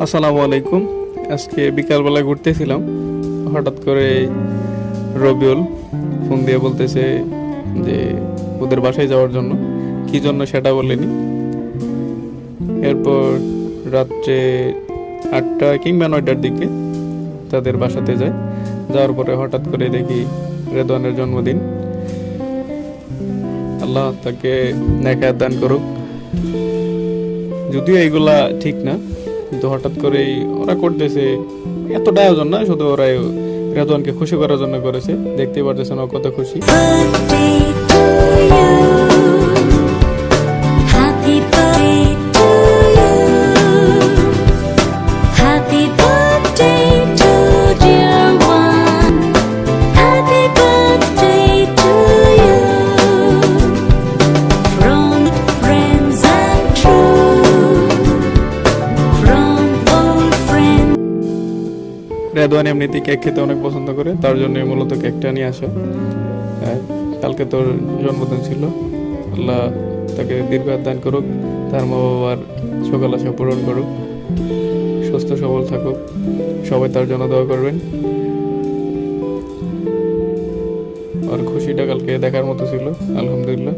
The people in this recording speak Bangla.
আসসালামু আলাইকুম। আজকে বিকালবেলা ঘুরতেছিলাম, হঠাৎ করে রবিউল ফোন দিয়ে বলতেছে যে ওদের বাসায় যাওয়ার জন্য। কি জন্য সেটা বলেনি। এরপর রাত্রে 8টা কিংবা 9টার দিকে তাদের বাসাতে যায়। যাওয়ার পরে হঠাৎ করে দেখি রেদওয়ানের জন্মদিন। আল্লাহ তাকে নেখায়াত দান করুক। যদিও এইগুলা ঠিক না, কিন্তু হঠাৎ করেই ওরা করতেছে। এতটা আয়োজন না, শুধু ওরা রেদওয়ানকে খুশি করার জন্য করেছে। দেখতেই পারতেছেন ও কত খুশি। রেদওয়ান এমনিতেই কেক খেতে অনেক পছন্দ করে, তার জন্য মূলত কেকটা নিয়ে আসে। কালকে তোর জন্মদিন ছিল, আল্লাহ তাকে দীর্ঘায়ু দান করুক, তার মা বাবার সকল আশা পূরণ করুক, সুস্থ সবল থাকুক। সবাই তার জন্য দোয়া করবেন। আর খুশিটা কালকে দেখার মতো ছিল, আলহামদুলিল্লাহ।